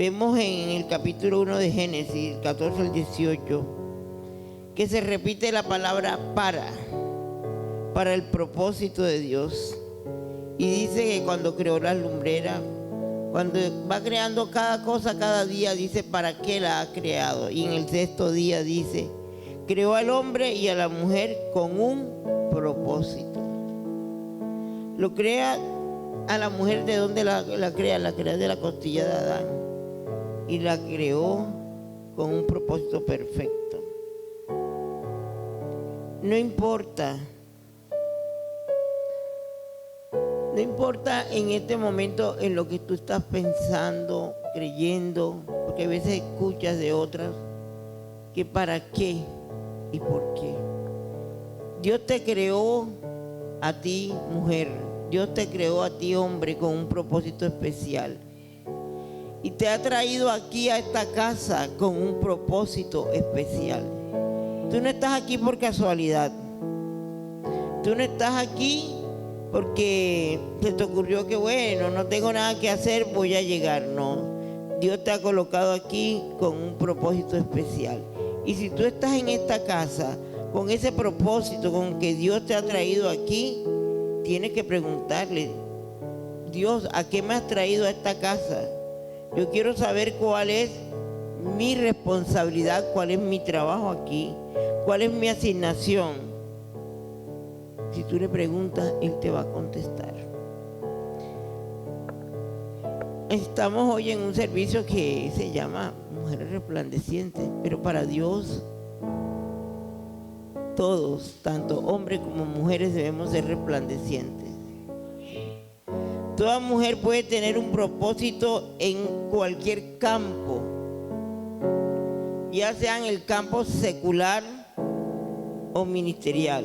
vemos en el capítulo 1 de Génesis, 14 al 18, que se repite la palabra para el propósito de Dios. Y dice que cuando creó las lumbreras, cuando va creando cada cosa cada día, dice para qué la ha creado. Y en el sexto día dice, creó al hombre y a la mujer con un propósito. Lo crea a la mujer, ¿de dónde la crea? La crea de la costilla de Adán. Y la creó con un propósito perfecto. No importa en este momento en lo que tú estás pensando, creyendo, porque a veces escuchas de otras que para qué y por qué. Dios te creó a ti, mujer. Dios te creó a ti, hombre, con un propósito especial. Y te ha traído aquí a esta casa con un propósito especial. Tú no estás aquí por casualidad. Tú no estás aquí porque se te ocurrió que bueno, no tengo nada que hacer, voy a llegar. No, Dios te ha colocado aquí con un propósito especial. Y si tú estás en esta casa con ese propósito, con que Dios te ha traído aquí, tienes que preguntarle, Dios, ¿a qué me has traído a esta casa? Yo quiero saber cuál es mi responsabilidad, cuál es mi trabajo aquí, cuál es mi asignación. Si tú le preguntas, Él te va a contestar. Estamos hoy en un servicio que se llama Mujeres Resplandecientes, pero para Dios todos, tanto hombres como mujeres, debemos ser resplandecientes. Toda mujer puede tener un propósito en cualquier campo, ya sea en el campo secular o ministerial.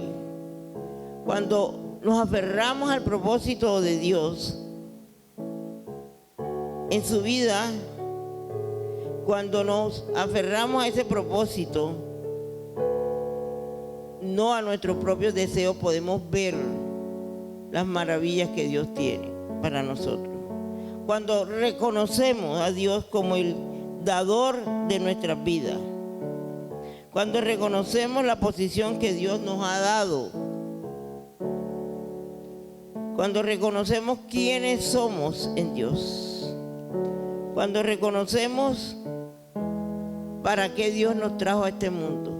Cuando nos aferramos al propósito de Dios en su vida, cuando nos aferramos a ese propósito, no a nuestros propios deseos, podemos ver las maravillas que Dios tiene para nosotros. Cuando reconocemos a Dios como el dador de nuestras vidas, cuando reconocemos la posición que Dios nos ha dado, cuando reconocemos quiénes somos en Dios, cuando reconocemos para qué Dios nos trajo a este mundo,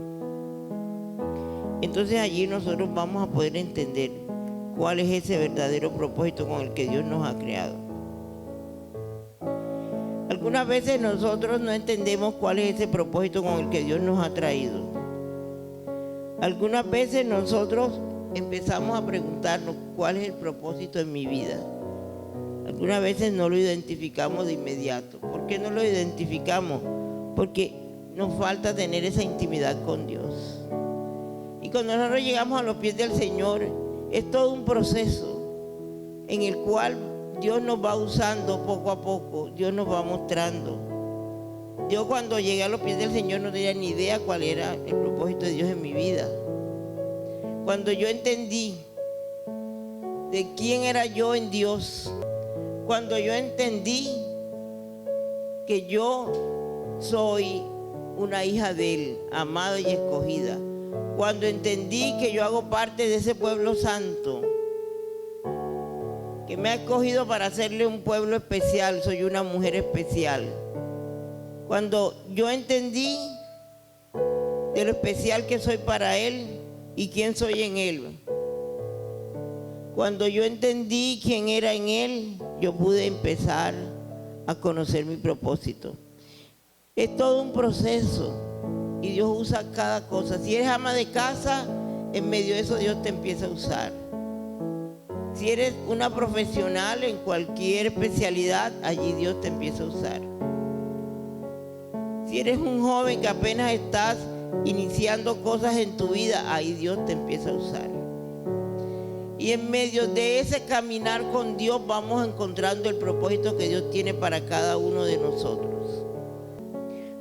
entonces allí nosotros vamos a poder entender cuál es ese verdadero propósito con el que Dios nos ha creado. Algunas veces nosotros no entendemos cuál es ese propósito con el que Dios nos ha traído. Algunas veces nosotros empezamos a preguntarnos cuál es el propósito en mi vida. Algunas veces no lo identificamos de inmediato. ¿Por qué no lo identificamos? Porque nos falta tener esa intimidad con Dios. Y cuando nosotros llegamos a los pies del Señor, es todo un proceso en el cual Dios nos va usando poco a poco, Dios nos va mostrando. Yo cuando llegué a los pies del Señor no tenía ni idea cuál era el propósito de Dios en mi vida. Cuando yo entendí de quién era yo en Dios, cuando yo entendí que yo soy una hija de Él, amada y escogida, cuando entendí que yo hago parte de ese pueblo santo, que me ha escogido para hacerle un pueblo especial, soy una mujer especial. Cuando yo entendí de lo especial que soy para Él y quién soy en Él, cuando yo entendí quién era en Él, yo pude empezar a conocer mi propósito. Es todo un proceso y Dios usa cada cosa. Si eres ama de casa, en medio de eso Dios te empieza a usar. Si eres una profesional en cualquier especialidad, allí Dios te empieza a usar. Si eres un joven que apenas estás iniciando cosas en tu vida, ahí Dios te empieza a usar. Y en medio de ese caminar con Dios vamos encontrando el propósito que Dios tiene para cada uno de nosotros.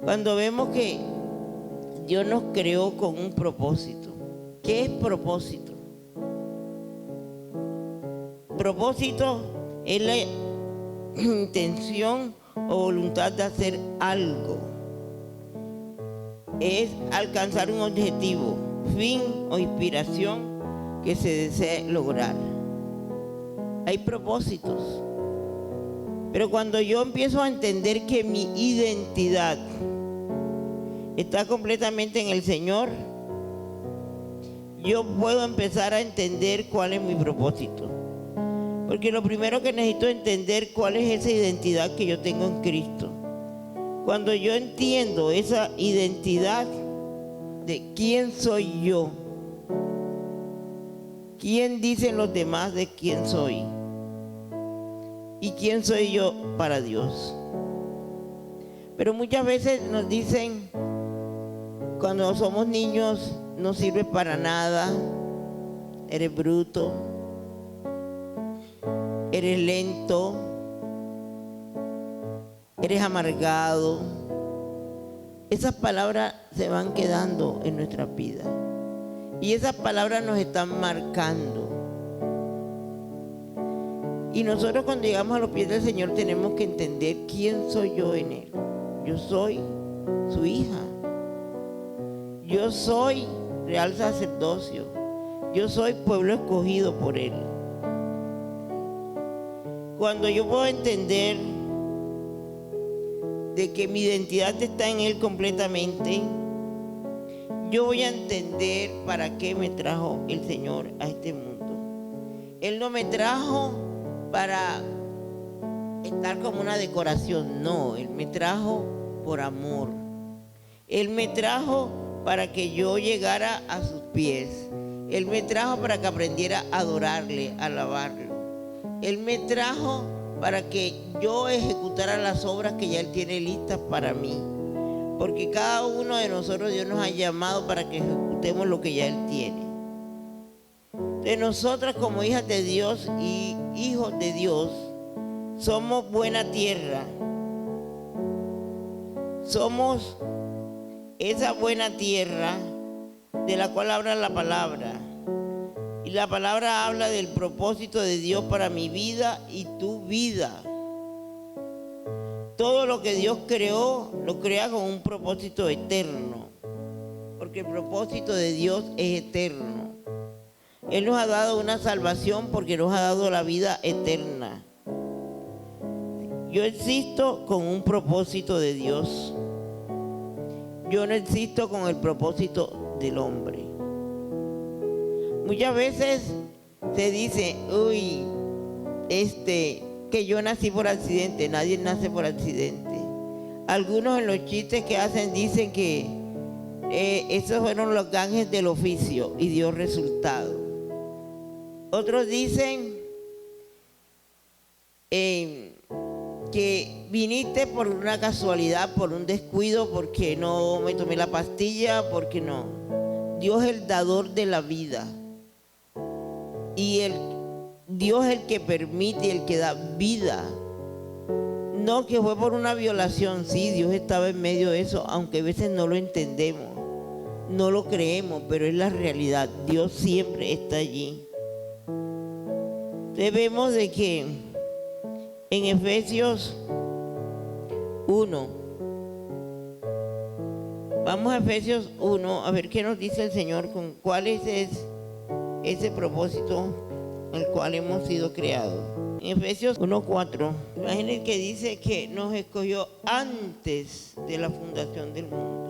Cuando vemos que Dios nos creó con un propósito. ¿Qué es propósito? Propósito es la intención o voluntad de hacer algo. Es alcanzar un objetivo, fin o inspiración que se desee lograr. Hay propósitos. Pero cuando yo empiezo a entender que mi identidad está completamente en el Señor, yo puedo empezar a entender cuál es mi propósito. Porque lo primero que necesito es entender cuál es esa identidad que yo tengo en Cristo. Cuando yo entiendo esa identidad de quién soy yo, quién dicen los demás de quién soy y quién soy yo para Dios. Pero muchas veces nos dicen, cuando somos niños, no sirves para nada, eres bruto, eres lento, eres amargado. Esas palabras se van quedando en nuestra vida y esas palabras nos están marcando. Y nosotros cuando llegamos a los pies del Señor tenemos que entender quién soy yo en Él. Yo soy su hija. Yo soy real sacerdocio. Yo soy pueblo escogido por Él. Cuando yo puedo entender de que mi identidad está en Él completamente, yo voy a entender para qué me trajo el Señor a este mundo. Él no me trajo para estar como una decoración, no, Él me trajo por amor. Él me trajo para que yo llegara a sus pies. Él me trajo para que aprendiera a adorarle, a alabarlo. Él me trajo para que yo ejecutara las obras que ya Él tiene listas para mí. Porque cada uno de nosotros Dios nos ha llamado para que ejecutemos lo que ya Él tiene. De nosotras como hijas de Dios y hijos de Dios, somos buena tierra. Somos esa buena tierra de la cual habla la palabra. Y la palabra habla del propósito de Dios para mi vida y tu vida. Todo lo que Dios creó, lo crea con un propósito eterno. Porque el propósito de Dios es eterno. Él nos ha dado una salvación porque nos ha dado la vida eterna. Yo existo con un propósito de Dios. Yo no existo con el propósito del hombre. Muchas veces se dice, uy, que yo nací por accidente. Nadie nace por accidente. Algunos en los chistes que hacen dicen que esos fueron los gajes del oficio y dio resultado. Otros dicen que viniste por una casualidad, por un descuido, porque no me tomé la pastilla, porque no. Dios es el dador de la vida. Y Dios es el que permite y el que da vida. No que fue por una violación. Sí, Dios estaba en medio de eso, aunque a veces no lo entendemos, no lo creemos, pero es la realidad. Dios siempre está allí. Vemos de que en Efesios 1, vamos a Efesios 1 a ver qué nos dice el Señor, con cuál es ese propósito al cual hemos sido creados. En Efesios 1:4, imaginen que dice que nos escogió antes de la fundación del mundo.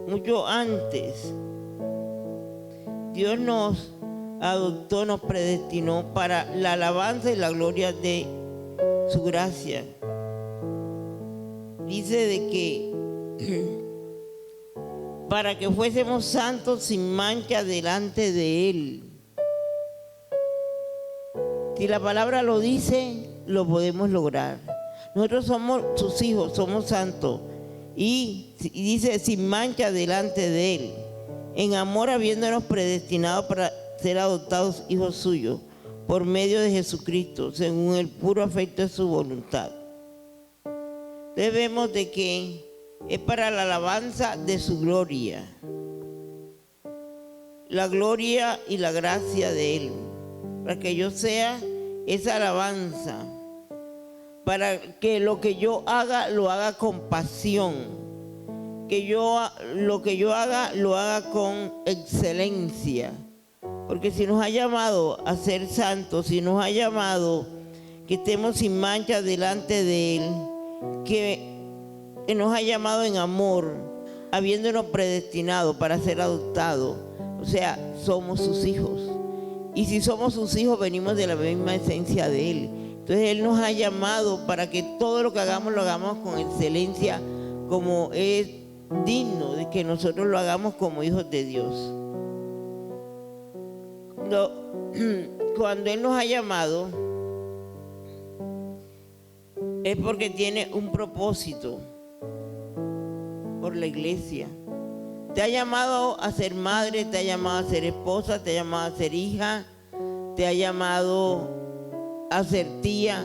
Mucho antes. Dios nos adoptó, nos predestinó para la alabanza y la gloria de su gracia. Dice de que para que fuésemos santos sin mancha delante de Él. Si la palabra lo dice, lo podemos lograr. Nosotros somos sus hijos, somos santos. Y dice sin mancha delante de Él, en amor habiéndonos predestinado para ser adoptados hijos suyos por medio de Jesucristo, según el puro afecto de su voluntad. Entonces vemos de que es para la alabanza de su gloria, la gloria y la gracia de Él, para que yo sea esa alabanza para que lo que yo haga, lo haga con pasión, que lo que yo haga, lo haga con excelencia. Porque si nos ha llamado a ser santos, si nos ha llamado que estemos sin mancha delante de Él, que nos ha llamado en amor, habiéndonos predestinado para ser adoptados, o sea, somos sus hijos. Y si somos sus hijos, venimos de la misma esencia de Él. Entonces Él nos ha llamado para que todo lo que hagamos, lo hagamos con excelencia, como es digno de que nosotros lo hagamos como hijos de Dios. Cuando Él nos ha llamado, es porque tiene un propósito por la iglesia. Te ha llamado a ser madre, te ha llamado a ser esposa, te ha llamado a ser hija, te ha llamado a ser tía,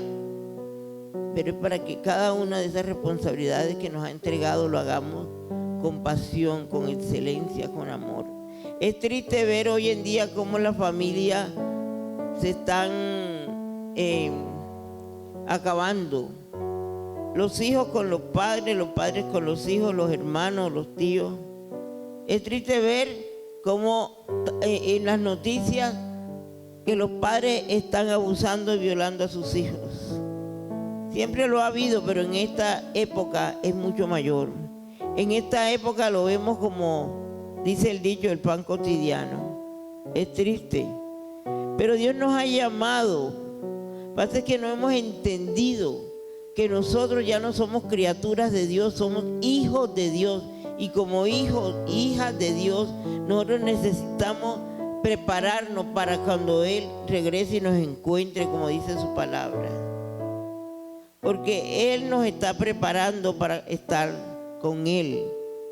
pero es para que cada una de esas responsabilidades que nos ha entregado lo hagamos con pasión, con excelencia, con amor. Es triste ver hoy en día cómo las familias se están acabando. Los hijos con los padres con los hijos, los hermanos, los tíos. Es triste ver cómo en las noticias que los padres están abusando y violando a sus hijos. Siempre lo ha habido, pero en esta época es mucho mayor. En esta época lo vemos como dice el dicho, el pan cotidiano. Es triste. Pero Dios nos ha llamado. Lo que pasa es que no hemos entendido que nosotros ya no somos criaturas de Dios, somos hijos de Dios. Y como hijos, hijas de Dios, nosotros necesitamos prepararnos para cuando Él regrese y nos encuentre, como dice su palabra. Porque Él nos está preparando para estar con Él.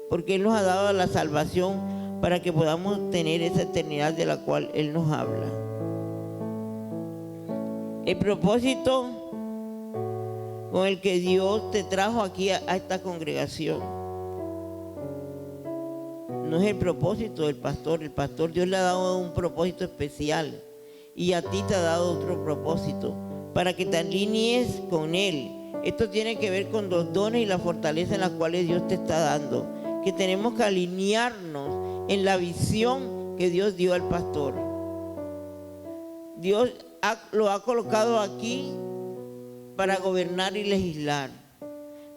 Porque Él nos ha dado la salvación para que podamos tener esa eternidad de la cual Él nos habla. El propósito con el que Dios te trajo aquí a esta congregación no es el propósito del pastor. El pastor, Dios le ha dado un propósito especial y a ti te ha dado otro propósito para que te alinees con Él. Esto tiene que ver con los dones y la fortaleza en las cuales Dios te está dando, que tenemos que alinearnos en la visión que Dios dio al pastor. Dios lo ha colocado aquí para gobernar y legislar,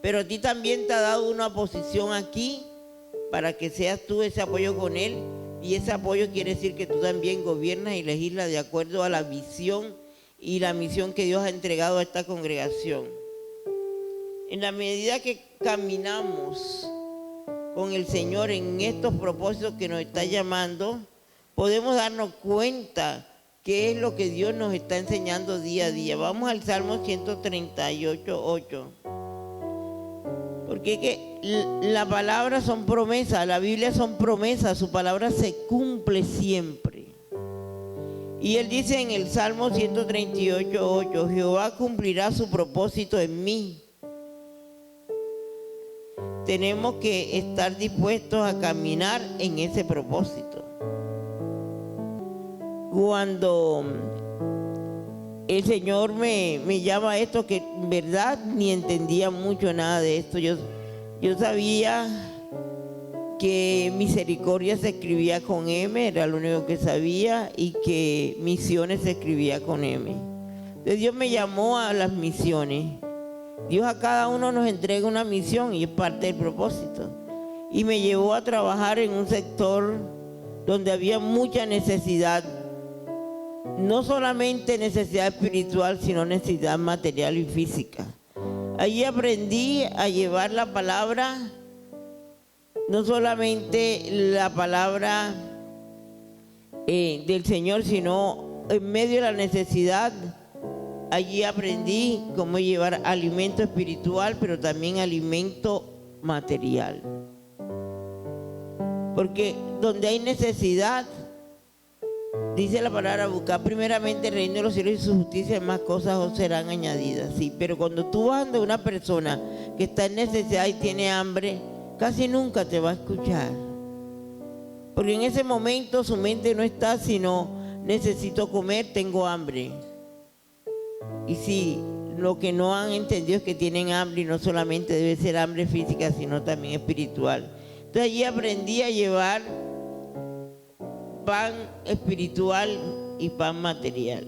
pero a ti también te ha dado una posición aquí para que seas tú ese apoyo con Él, y ese apoyo quiere decir que tú también gobiernas y legislas de acuerdo a la visión y la misión que Dios ha entregado a esta congregación. En la medida que caminamos con el Señor en estos propósitos que nos está llamando, podemos darnos cuenta qué es lo que Dios nos está enseñando día a día. Vamos al Salmo 138:8. Porque es que la palabra son promesas, la Biblia son promesas, su palabra se cumple siempre. Y Él dice en el Salmo 138:8, Jehová cumplirá su propósito en mí. Tenemos que estar dispuestos a caminar en ese propósito. Cuando el Señor me llama a esto, que en verdad ni entendía mucho nada de esto. Yo sabía que misericordia se escribía con M, era lo único que sabía, y que misiones se escribía con M. Entonces Dios me llamó a las misiones. Dios a cada uno nos entrega una misión y es parte del propósito. Y me llevó a trabajar en un sector donde había mucha necesidad. No solamente necesidad espiritual, sino necesidad material y física. Allí aprendí a llevar la palabra, no solamente la palabra del Señor, sino en medio de la necesidad. Allí aprendí cómo llevar alimento espiritual, pero también alimento material. Porque donde hay necesidad, dice la palabra, buscar primeramente el reino de los cielos y su justicia, más cosas os serán añadidas. Sí, pero cuando tú vas de una persona que está en necesidad y tiene hambre, casi nunca te va a escuchar. Porque en ese momento su mente no está, sino necesito comer, tengo hambre. Y si lo que no han entendido es que tienen hambre, y no solamente debe ser hambre física, sino también espiritual. Entonces allí aprendí a llevar pan espiritual y pan material.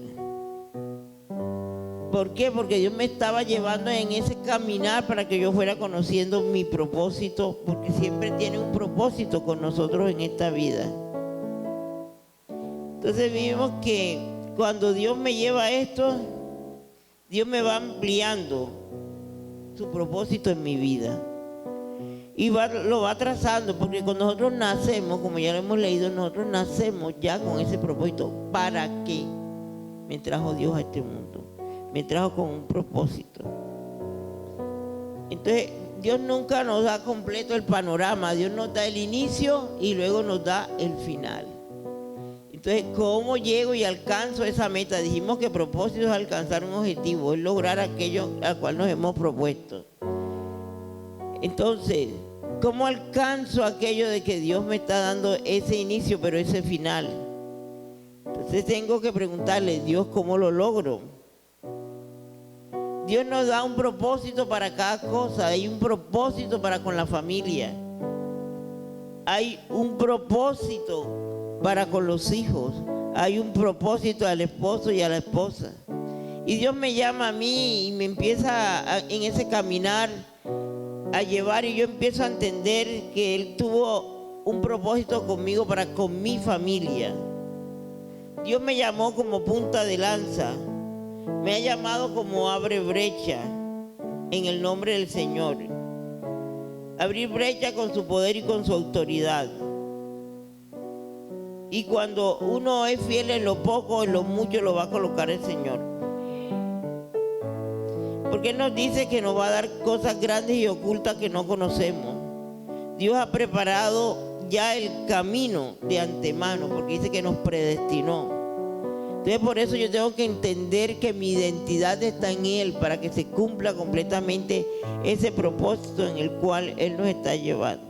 ¿Por qué? Porque Dios me estaba llevando en ese caminar para que yo fuera conociendo mi propósito, porque siempre tiene un propósito con nosotros en esta vida. Entonces vimos que cuando Dios me lleva a esto, Dios me va ampliando su propósito en mi vida. Y lo va trazando, porque cuando nosotros nacemos, como ya lo hemos leído, nosotros nacemos ya con ese propósito. ¿Para qué me trajo Dios a este mundo? Me trajo con un propósito. Entonces, Dios nunca nos da completo el panorama. Dios nos da el inicio y luego nos da el final. Entonces, ¿cómo llego y alcanzo esa meta? Dijimos que propósito es alcanzar un objetivo, es lograr aquello al cual nos hemos propuesto. Entonces, ¿cómo alcanzo aquello de que Dios me está dando ese inicio, pero ese final? Entonces tengo que preguntarle, Dios, ¿cómo lo logro? Dios nos da un propósito para cada cosa. Hay un propósito para con la familia. Hay un propósito para con los hijos. Hay un propósito al esposo y a la esposa. Y Dios me llama a mí y me empieza en ese caminar a llevar, y yo empiezo a entender que Él tuvo un propósito conmigo para con mi familia. Dios me llamó como punta de lanza. Me ha llamado como abre brecha en el nombre del Señor. Abrir brecha con su poder y con su autoridad. Y cuando uno es fiel en lo poco, en lo mucho lo va a colocar el Señor. Porque Él nos dice que nos va a dar cosas grandes y ocultas que no conocemos. Dios ha preparado ya el camino de antemano, porque dice que nos predestinó. Entonces por eso yo tengo que entender que mi identidad está en Él, para que se cumpla completamente ese propósito en el cual Él nos está llevando.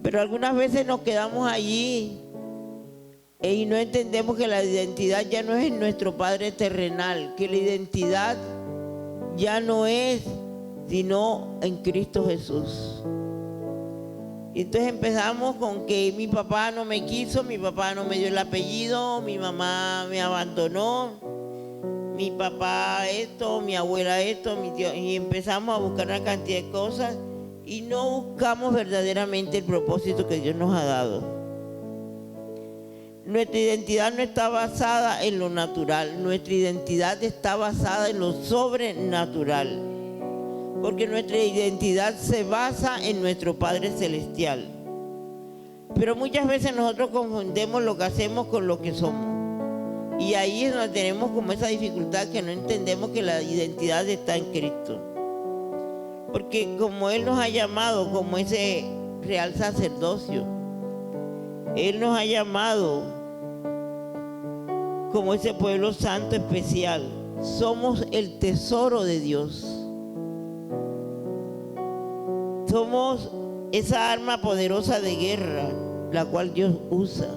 Pero algunas veces nos quedamos allí y no entendemos que la identidad ya no es en nuestro Padre terrenal, que la identidad ya no es sino en Cristo Jesús. Y entonces empezamos con que mi papá no me quiso, mi papá no me dio el apellido, mi mamá me abandonó, mi papá esto, mi abuela esto, mi tío, y empezamos a buscar una cantidad de cosas y no buscamos verdaderamente el propósito que Dios nos ha dado. Nuestra identidad no está basada en lo natural, nuestra identidad está basada en lo sobrenatural. Porque nuestra identidad se basa en nuestro Padre Celestial. Pero muchas veces nosotros confundimos lo que hacemos con lo que somos. Y ahí es donde tenemos como esa dificultad, que no entendemos que la identidad está en Cristo. Porque como Él nos ha llamado como ese real sacerdocio, Él nos ha llamado como ese pueblo santo especial. Somos el tesoro de Dios. Somos esa arma poderosa de guerra, la cual Dios usa.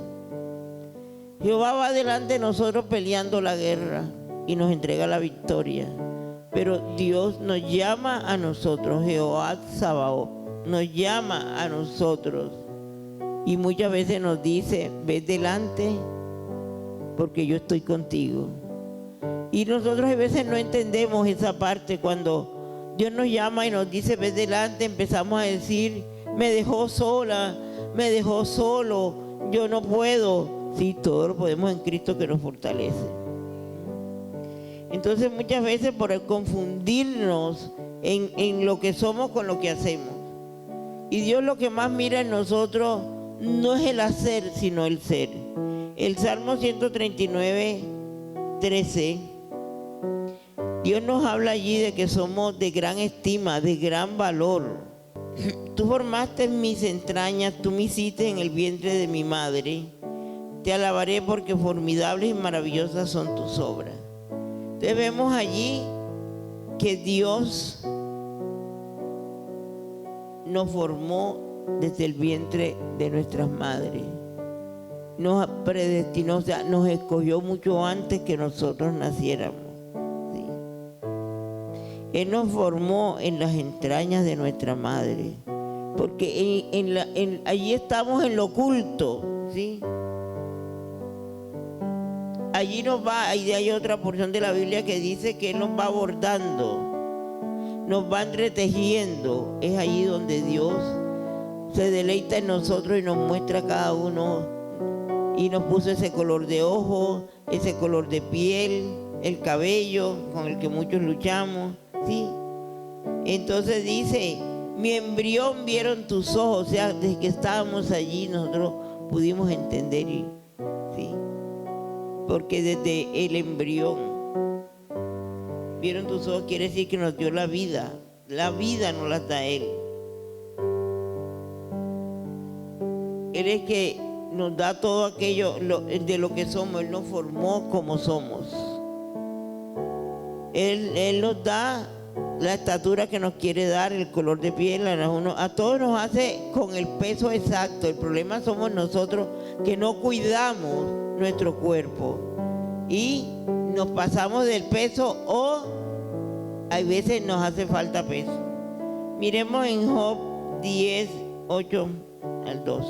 Jehová va delante de nosotros peleando la guerra y nos entrega la victoria. Pero Dios nos llama a nosotros, Jehová Sabaoth, nos llama a nosotros. Y muchas veces nos dice, ve delante porque yo estoy contigo. Y nosotros a veces no entendemos esa parte. Cuando Dios nos llama y nos dice, ve delante, empezamos a decir, me dejó sola, me dejó solo, yo no puedo. Sí, todo lo podemos en Cristo que nos fortalece. Entonces muchas veces por confundirnos en lo que somos con lo que hacemos. Y Dios lo que más mira en nosotros no es el hacer, sino el ser. El Salmo 139, 13. Dios nos habla allí de que somos de gran estima, de gran valor. Tú formaste mis entrañas, tú me hiciste en el vientre de mi madre. Te alabaré porque formidables y maravillosas son tus obras. Entonces vemos allí que Dios nos formó desde el vientre de nuestras madres. Nos predestinó, o sea, nos escogió mucho antes que nosotros naciéramos. Él nos formó en las entrañas de nuestra madre, porque allí estamos en lo oculto, ¿sí? Allí hay otra porción de la Biblia que dice que Él nos va abordando, nos va entretejiendo. Es allí donde Dios se deleita en nosotros y nos muestra a cada uno, y nos puso ese color de ojos, ese color de piel, el cabello con el que muchos luchamos, ¿sí? Entonces dice, mi embrión vieron tus ojos. O sea, desde que estábamos allí nosotros pudimos entender, ¿sí? Porque desde el embrión vieron tus ojos, quiere decir que nos dio la vida nos la da Él. Él es que nos da todo aquello de lo que somos. Él nos formó como somos. Él nos da la estatura que nos quiere dar, el color de piel. A todos nos hace con el peso exacto. El problema somos nosotros, que no cuidamos nuestro cuerpo y nos pasamos del peso, o hay veces nos hace falta peso. Miremos en Job 10, 8 al 12.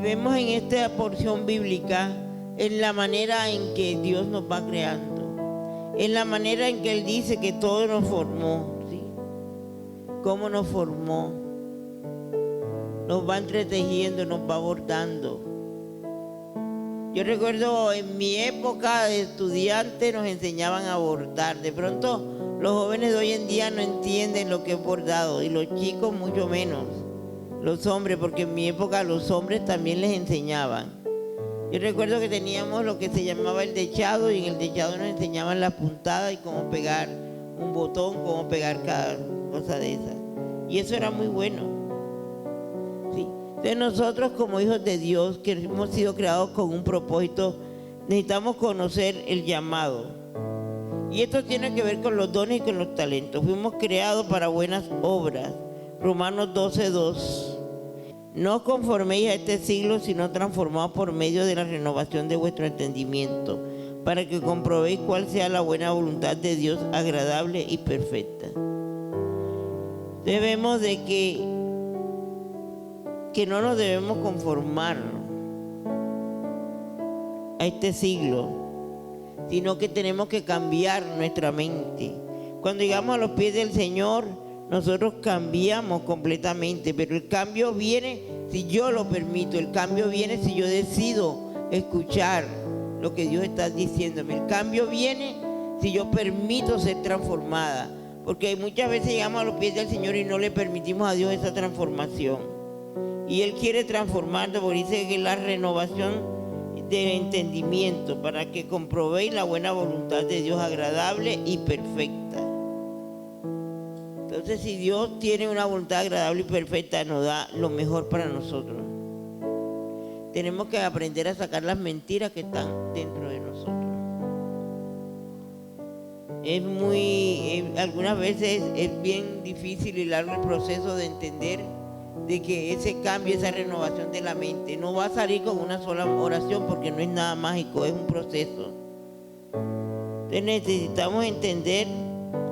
Vemos en esta porción bíblica en la manera en que Dios nos va creando, en la manera en que Él dice que todo nos formó, ¿sí? Cómo nos formó, nos va entretejiendo, nos va abordando. Yo recuerdo en mi época de estudiante nos enseñaban a bordar. De pronto los jóvenes de hoy en día no entienden lo que es bordado, y los chicos mucho menos, los hombres, porque en mi época los hombres también les enseñaban. Yo recuerdo que teníamos lo que se llamaba el dechado, y en el dechado nos enseñaban la puntada y cómo pegar un botón, cómo pegar cada cosa de esas. Y eso era muy bueno, ¿sí? Entonces nosotros, como hijos de Dios, que hemos sido creados con un propósito, necesitamos conocer el llamado. Y esto tiene que ver con los dones y con los talentos. Fuimos creados para buenas obras. Romanos 12:2. No os conforméis a este siglo, sino transformaos por medio de la renovación de vuestro entendimiento, para que comprobéis cuál sea la buena voluntad de Dios, agradable y perfecta. Debemos de que no nos debemos conformar a este siglo, sino que tenemos que cambiar nuestra mente. Cuando llegamos a los pies del Señor, nosotros cambiamos completamente, pero el cambio viene si yo lo permito. El cambio viene si yo decido escuchar lo que Dios está diciéndome. El cambio viene si yo permito ser transformada, porque muchas veces llegamos a los pies del Señor y no le permitimos a Dios esa transformación. Y Él quiere transformarnos, porque dice que es la renovación del entendimiento, para que comprobéis la buena voluntad de Dios, agradable y perfecta. Entonces, si Dios tiene una voluntad agradable y perfecta, nos da lo mejor para nosotros. Tenemos que aprender a sacar las mentiras que están dentro de nosotros. Algunas veces es bien difícil y largo el proceso de entender de que ese cambio, esa renovación de la mente no va a salir con una sola oración, porque no es nada mágico, es un proceso. Entonces necesitamos entender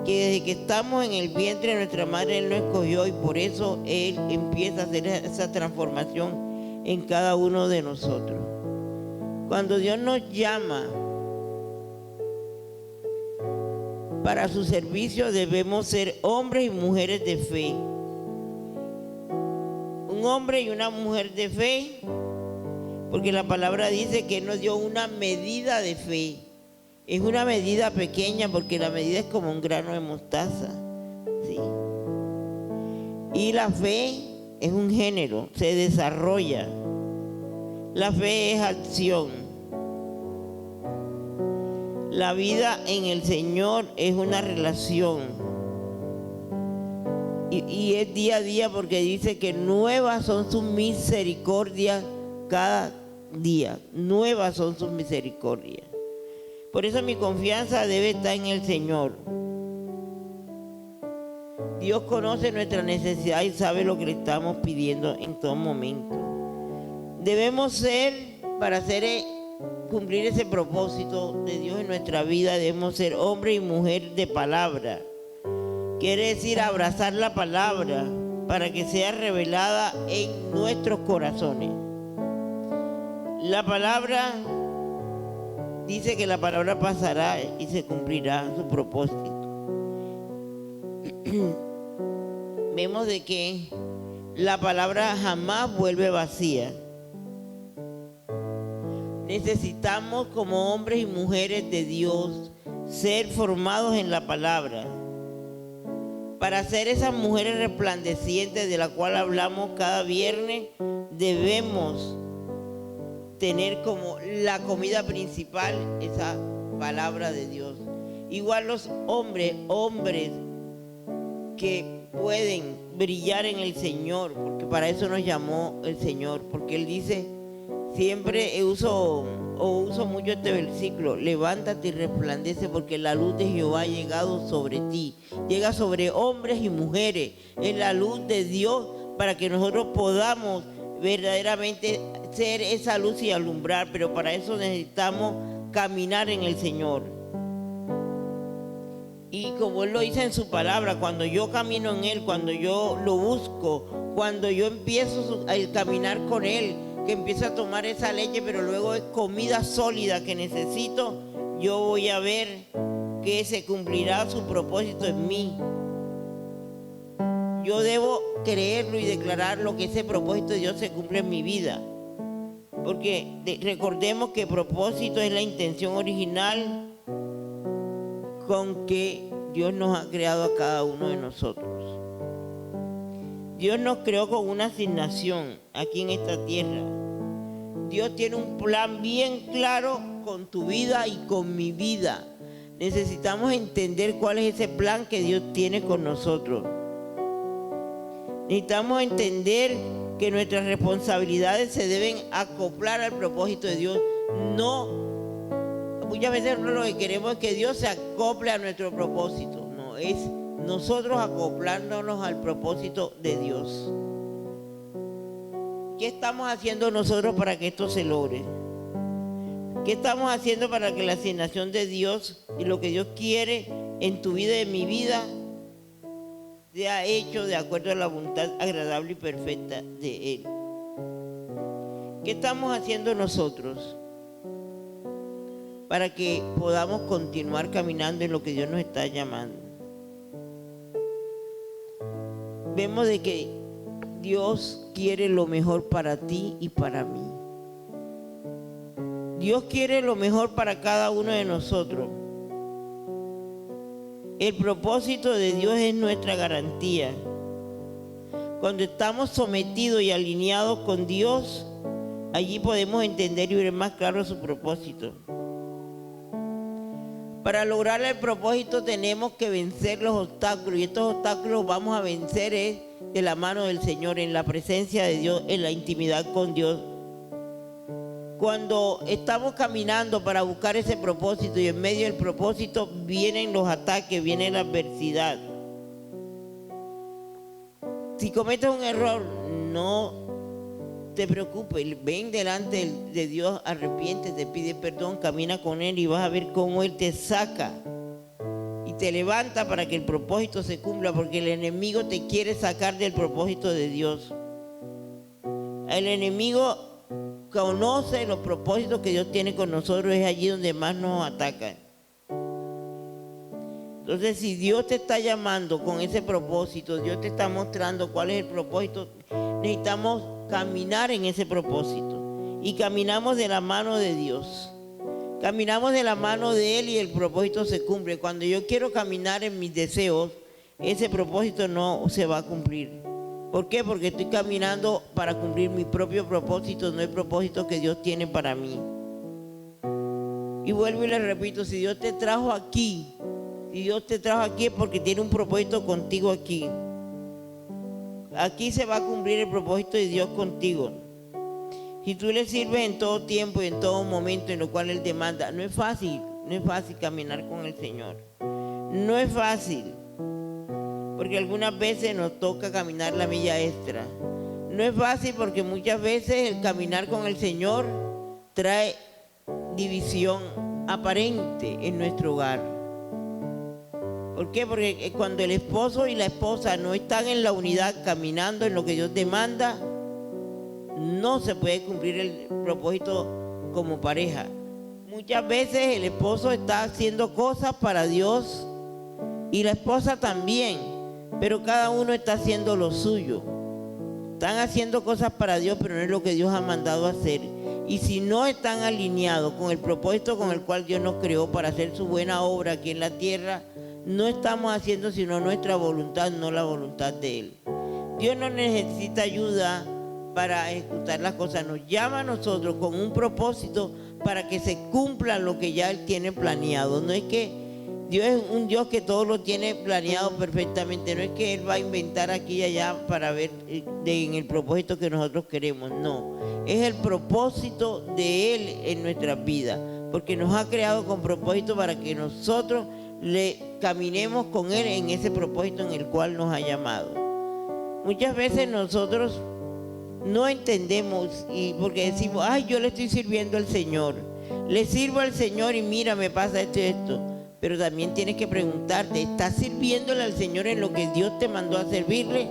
que desde que estamos en el vientre de nuestra madre, Él nos escogió, y por eso Él empieza a hacer esa transformación en cada uno de nosotros. Cuando Dios nos llama para su servicio, debemos ser hombres y mujeres de fe. Un hombre y una mujer de fe, porque la palabra dice que Él nos dio una medida de fe. Es una medida pequeña, porque la medida es como un grano de mostaza, ¿sí? Y la fe es un género, se desarrolla. La fe es acción. La vida en el Señor es una relación. Y es día a día, porque dice que nuevas son sus misericordias cada día. Nuevas son sus misericordias. Por eso mi confianza debe estar en el Señor. Dios conoce nuestra necesidad y sabe lo que le estamos pidiendo en todo momento. Debemos ser, para ser cumplir ese propósito de Dios en nuestra vida, debemos ser hombre y mujer de palabra. Quiere decir abrazar la palabra para que sea revelada en nuestros corazones. La palabra dice que la palabra pasará y se cumplirá su propósito. Vemos de que la palabra jamás vuelve vacía. Necesitamos como hombres y mujeres de Dios ser formados en la palabra para ser esas mujeres resplandecientes de la cual hablamos cada viernes. Debemos tener como la comida principal esa palabra de Dios. Igual los hombres que pueden brillar en el Señor, porque para eso nos llamó el Señor, porque Él dice, siempre uso mucho este versículo: levántate y resplandece, porque la luz de Jehová ha llegado sobre ti. Llega sobre hombres y mujeres, es la luz de Dios para que nosotros podamos verdaderamente ser esa luz y alumbrar, pero para eso necesitamos caminar en el Señor. Y como Él lo dice en su palabra, cuando yo camino en Él, cuando yo lo busco, cuando yo empiezo a caminar con Él, que empiezo a tomar esa leche, pero luego es comida sólida que necesito, yo voy a ver que se cumplirá su propósito en mí. Yo debo creerlo y declararlo, que ese propósito de Dios se cumple en mi vida. Porque recordemos que propósito es la intención original con que Dios nos ha creado a cada uno de nosotros. Dios nos creó con una asignación aquí en esta tierra. Dios tiene un plan bien claro con tu vida y con mi vida. Necesitamos entender cuál es ese plan que Dios tiene con nosotros. Necesitamos entender que nuestras responsabilidades se deben acoplar al propósito de Dios. Muchas veces lo que queremos es que Dios se acople a nuestro propósito. No, es nosotros acoplándonos al propósito de Dios. ¿Qué estamos haciendo nosotros para que esto se logre? ¿Qué estamos haciendo para que la asignación de Dios y lo que Dios quiere en tu vida y en mi vida sea hecho de acuerdo a la voluntad agradable y perfecta de Él? ¿Qué estamos haciendo nosotros para que podamos continuar caminando en lo que Dios nos está llamando? Vemos de que Dios quiere lo mejor para ti y para mí. Dios quiere lo mejor para cada uno de nosotros. El propósito de Dios es nuestra garantía. Cuando estamos sometidos y alineados con Dios, allí podemos entender y ver más claro su propósito. Para lograr el propósito tenemos que vencer los obstáculos, y estos obstáculos vamos a vencer de la mano del Señor, en la presencia de Dios, en la intimidad con Dios. Cuando estamos caminando para buscar ese propósito y en medio del propósito vienen los ataques, viene la adversidad. Si cometes un error, no te preocupes, ven delante de Dios, arrepiéntete, pide perdón, camina con Él y vas a ver cómo Él te saca y te levanta para que el propósito se cumpla, porque el enemigo te quiere sacar del propósito de Dios. El enemigo conoce los propósitos que Dios tiene con nosotros, es allí donde más nos atacan. Entonces, si Dios te está llamando con ese propósito, Dios te está mostrando cuál es el propósito, necesitamos caminar en ese propósito. Y caminamos de la mano de Dios. Caminamos de la mano de Él y el propósito se cumple. Cuando yo quiero caminar en mis deseos, ese propósito no se va a cumplir. ¿Por qué? Porque estoy caminando para cumplir mi propio propósito, no el propósito que Dios tiene para mí. Y vuelvo y le repito, si Dios te trajo aquí es porque tiene un propósito contigo aquí. Aquí se va a cumplir el propósito de Dios contigo. Si tú le sirves en todo tiempo y en todo momento en lo cual Él te manda, no es fácil caminar con el Señor. No es fácil. Porque algunas veces nos toca caminar la milla extra. No es fácil porque muchas veces el caminar con el Señor trae división aparente en nuestro hogar. ¿Por qué? Porque cuando el esposo y la esposa no están en la unidad caminando en lo que Dios demanda, no se puede cumplir el propósito como pareja. Muchas veces el esposo está haciendo cosas para Dios y la esposa también, pero cada uno está haciendo lo suyo. Están haciendo cosas para Dios, pero no es lo que Dios ha mandado hacer. Y si no están alineados con el propósito con el cual Dios nos creó para hacer su buena obra aquí en la tierra, no estamos haciendo sino nuestra voluntad, no la voluntad de Él. Dios no necesita ayuda para ejecutar las cosas, nos llama a nosotros con un propósito para que se cumpla lo que ya Él tiene planeado. No es que Dios es un Dios que todo lo tiene planeado perfectamente, no es que Él va a inventar aquí y allá para ver en el propósito que nosotros queremos, no. Es el propósito de Él en nuestras vidas, porque nos ha creado con propósito para que nosotros le caminemos con Él en ese propósito en el cual nos ha llamado. Muchas veces nosotros no entendemos y porque decimos, ay, yo le estoy sirviendo al Señor, le sirvo al Señor y mira, me pasa esto y esto. Pero también tienes que preguntarte, ¿estás sirviéndole al Señor en lo que Dios te mandó a servirle?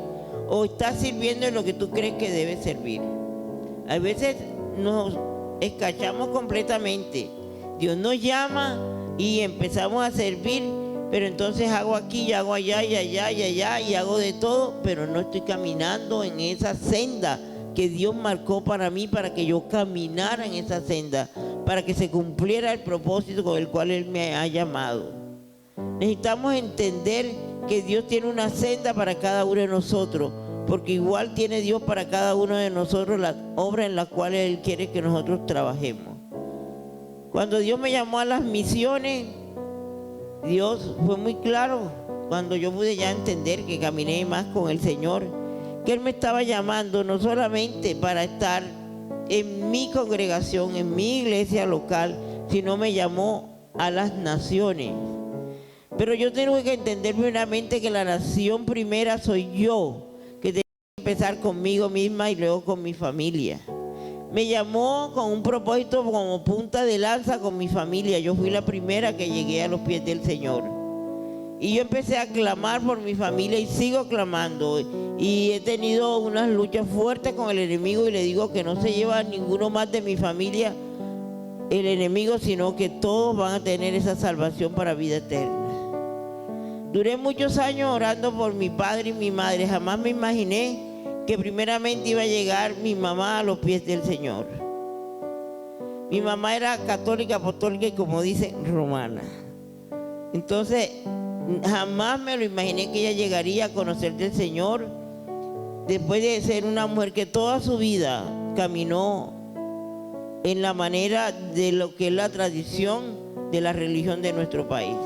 ¿O estás sirviendo en lo que tú crees que debes servir? A veces nos escachamos completamente. Dios nos llama y empezamos a servir, pero entonces hago aquí y hago allá y allá y allá y hago de todo, pero no estoy caminando en esa senda que Dios marcó para mí, para que yo caminara en esa senda, para que se cumpliera el propósito con el cual Él me ha llamado. Necesitamos entender que Dios tiene una senda para cada uno de nosotros, porque igual tiene Dios para cada uno de nosotros la obra en la cual Él quiere que nosotros trabajemos. Cuando Dios me llamó a las misiones, Dios fue muy claro, cuando yo pude ya entender que caminé más con el Señor, que Él me estaba llamando no solamente para estar en mi congregación, en mi iglesia local, sino me llamó a las naciones. Pero yo tengo que entender primeramente que la nación primera soy yo, que tengo que empezar conmigo misma y luego con mi familia. Me llamó con un propósito como punta de lanza con mi familia. Yo fui la primera que llegué a los pies del Señor. Y yo empecé a clamar por mi familia y sigo clamando. Y he tenido unas luchas fuertes con el enemigo y le digo que no se lleva ninguno más de mi familia el enemigo, sino que todos van a tener esa salvación para vida eterna. Duré muchos años orando por mi padre y mi madre. Jamás me imaginé que primeramente iba a llegar mi mamá a los pies del Señor. Mi mamá era católica, apostólica y, como dicen, romana. Entonces, jamás me lo imaginé que ella llegaría a conocer del Señor después de ser una mujer que toda su vida caminó en la manera de lo que es la tradición de la religión de nuestro país.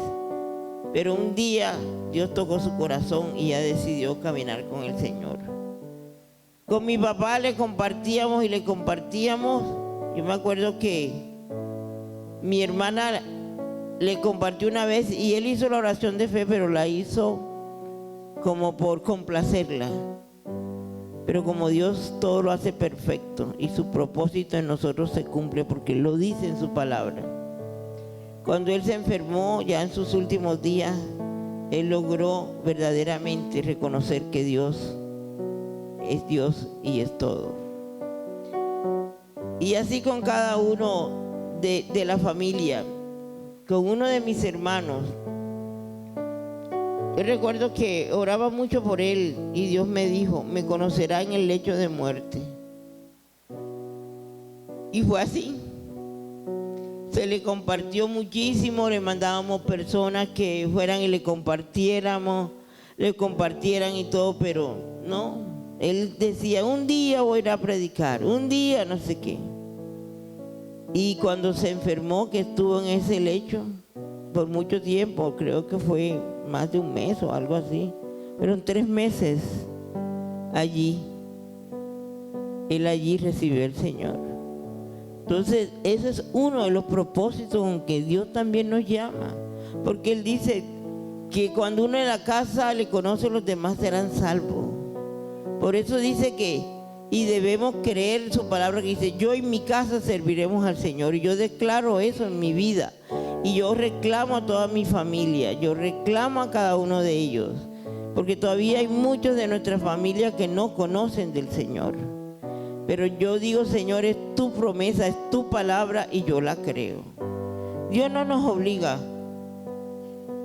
Pero un día Dios tocó su corazón y ella decidió caminar con el Señor. Con mi papá le compartíamos y le compartíamos. Yo me acuerdo que mi hermana le compartió una vez y él hizo la oración de fe, pero la hizo como por complacerla. Pero como Dios todo lo hace perfecto y su propósito en nosotros se cumple porque Él lo dice en su palabra. Cuando él se enfermó ya en sus últimos días, él logró verdaderamente reconocer que Dios es Dios y es todo. Y así con cada uno de la familia. Con uno de mis hermanos, yo recuerdo que oraba mucho por él y Dios me dijo, me conocerá en el lecho de muerte. Y fue así. Se le compartió muchísimo, le mandábamos personas que fueran y le compartieran y todo, pero no. Él decía, un día voy a ir a predicar, un día no sé qué. Y cuando se enfermó, que estuvo en ese lecho por mucho tiempo, creo que fue más de un mes o algo así, fueron 3 meses allí, él allí recibió al Señor. Entonces, ese es uno de los propósitos con que Dios también nos llama, porque Él dice que cuando uno en la casa le conoce, los demás serán salvos. Por eso dice que Y debemos creer su palabra que dice, yo y mi casa serviremos al Señor. Y yo declaro eso en mi vida. Y yo reclamo a toda mi familia, yo reclamo a cada uno de ellos. Porque todavía hay muchos de nuestra familia que no conocen del Señor. Pero yo digo, Señor, es tu promesa, es tu palabra y yo la creo. Dios no nos obliga,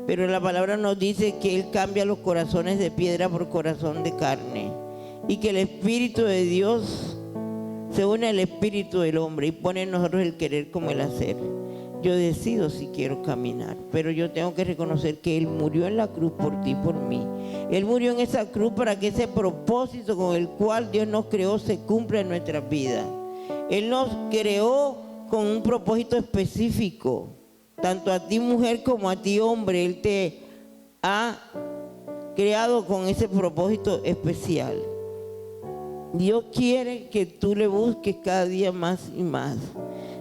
pero la palabra nos dice que Él cambia los corazones de piedra por corazón de carne. Y que el Espíritu de Dios se une al Espíritu del hombre y pone en nosotros el querer como el hacer. Yo decido si quiero caminar, pero yo tengo que reconocer que Él murió en la cruz por ti y por mí. Él murió en esa cruz para que ese propósito con el cual Dios nos creó se cumpla en nuestras vidas. Él nos creó con un propósito específico, tanto a ti mujer como a ti hombre. Él te ha creado con ese propósito especial. Dios quiere que tú le busques cada día más y más.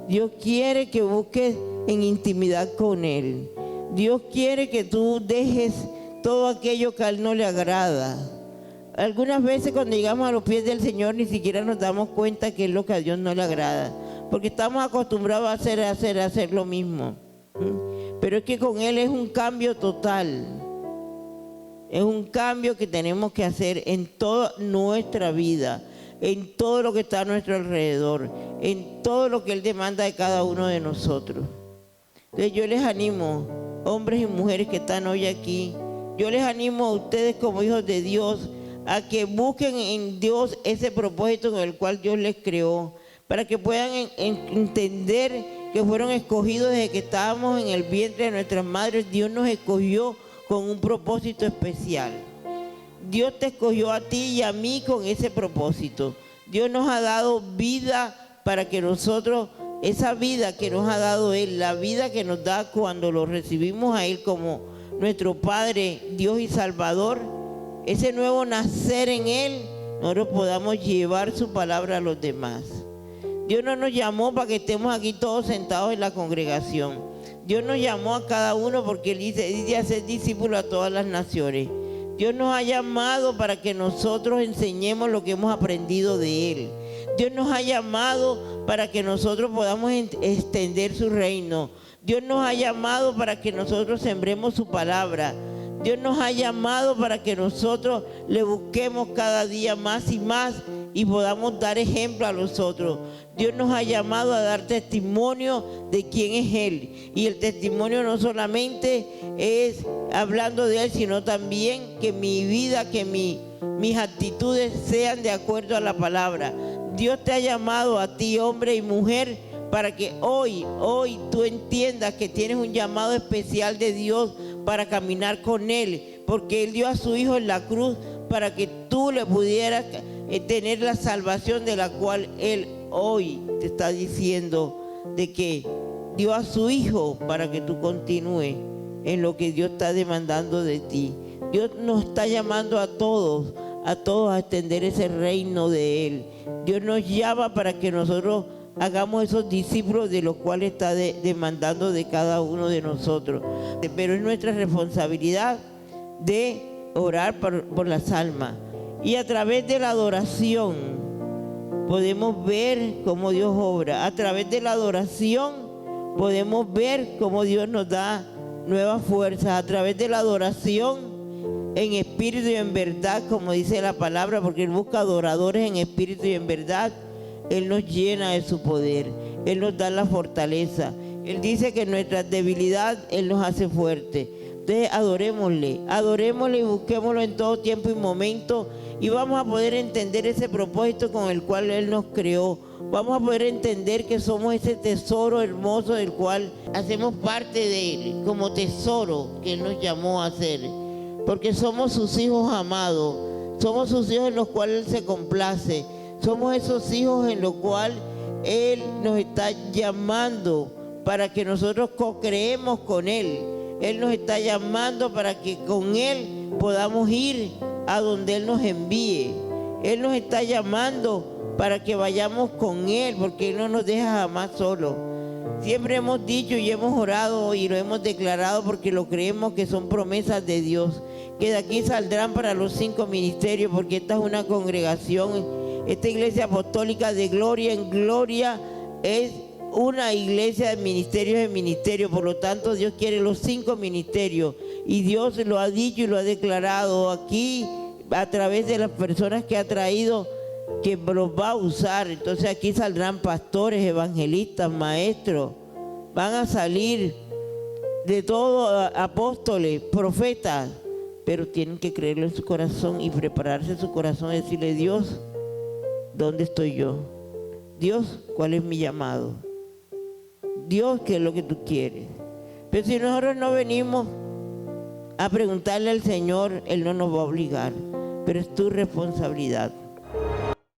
Dios quiere que busques en intimidad con Él. Dios quiere que tú dejes todo aquello que a Él no le agrada. Algunas veces cuando llegamos a los pies del Señor ni siquiera nos damos cuenta que es lo que a Dios no le agrada, porque estamos acostumbrados a hacer lo mismo. Pero es que con Él es un cambio total. Es un cambio que tenemos que hacer en toda nuestra vida, en todo lo que está a nuestro alrededor, en todo lo que Él demanda de cada uno de nosotros. Entonces yo les animo, hombres y mujeres que están hoy aquí, yo les animo a ustedes como hijos de Dios a que busquen en Dios ese propósito con el cual Dios les creó, para que puedan entender que fueron escogidos desde que estábamos en el vientre de nuestras madres. Dios nos escogió con un propósito especial. Dios te escogió a ti y a mí con ese propósito. Dios nos ha dado vida para que nosotros, esa vida que nos ha dado Él, la vida que nos da cuando lo recibimos a Él como nuestro Padre, Dios y Salvador, ese nuevo nacer en Él, nosotros podamos llevar su palabra a los demás. Dios no nos llamó para que estemos aquí todos sentados en la congregación. Dios nos llamó a cada uno porque Él dice hacer discípulos a todas las naciones. Dios nos ha llamado para que nosotros enseñemos lo que hemos aprendido de Él. Dios nos ha llamado para que nosotros podamos extender su reino. Dios nos ha llamado para que nosotros sembremos su palabra. Dios nos ha llamado para que nosotros le busquemos cada día más y más y podamos dar ejemplo a los otros. Dios nos ha llamado a dar testimonio de quién es Él. Y el testimonio no solamente es hablando de Él, sino también que mi vida, que mis actitudes sean de acuerdo a la palabra. Dios te ha llamado a ti, hombre y mujer, para que hoy tú entiendas que tienes un llamado especial de Dios para caminar con Él, porque Él dio a su Hijo en la cruz para que tú le pudieras tener la salvación de la cual Él hoy te está diciendo de que dio a su Hijo para que tú continúes en lo que Dios está demandando de ti. Dios nos está llamando a todos a extender ese reino de Él. Dios nos llama para que nosotros hagamos esos discípulos de los cuales está demandando de cada uno de nosotros. Pero es nuestra responsabilidad de orar por las almas. Y a través de la adoración podemos ver cómo Dios obra. A través de la adoración podemos ver cómo Dios nos da nuevas fuerzas. A través de la adoración en espíritu y en verdad, como dice la palabra, porque Él busca adoradores en espíritu y en verdad. Él nos llena de su poder, Él nos da la fortaleza. Él dice que en nuestra debilidad Él nos hace fuerte. Entonces adorémosle y busquémoslo en todo tiempo y momento, y vamos a poder entender ese propósito con el cual Él nos creó. Vamos a poder entender que somos ese tesoro hermoso del cual hacemos parte de Él, como tesoro que Él nos llamó a ser, porque somos sus hijos amados, somos sus hijos en los cuales Él se complace. Somos esos hijos en los cuales Él nos está llamando para que nosotros co-creemos con Él. Él nos está llamando para que con Él podamos ir a donde Él nos envíe. Él nos está llamando para que vayamos con Él, porque Él no nos deja jamás solos. Siempre hemos dicho y hemos orado y lo hemos declarado porque lo creemos que son promesas de Dios, que de aquí saldrán para los 5 ministerios, porque esta es una congregación Esta iglesia apostólica de gloria en gloria es una iglesia de ministerios en ministerio. Por lo tanto, Dios quiere los 5 ministerios. Y Dios lo ha dicho y lo ha declarado aquí a través de las personas que ha traído, que los va a usar. Entonces aquí saldrán pastores, evangelistas, maestros. Van a salir de todo, apóstoles, profetas. Pero tienen que creerlo en su corazón y prepararse su corazón y decirle: Dios, ¿dónde estoy yo? Dios, ¿cuál es mi llamado? Dios, ¿qué es lo que tú quieres? Pero si nosotros no venimos a preguntarle al Señor, Él no nos va a obligar. Pero es tu responsabilidad.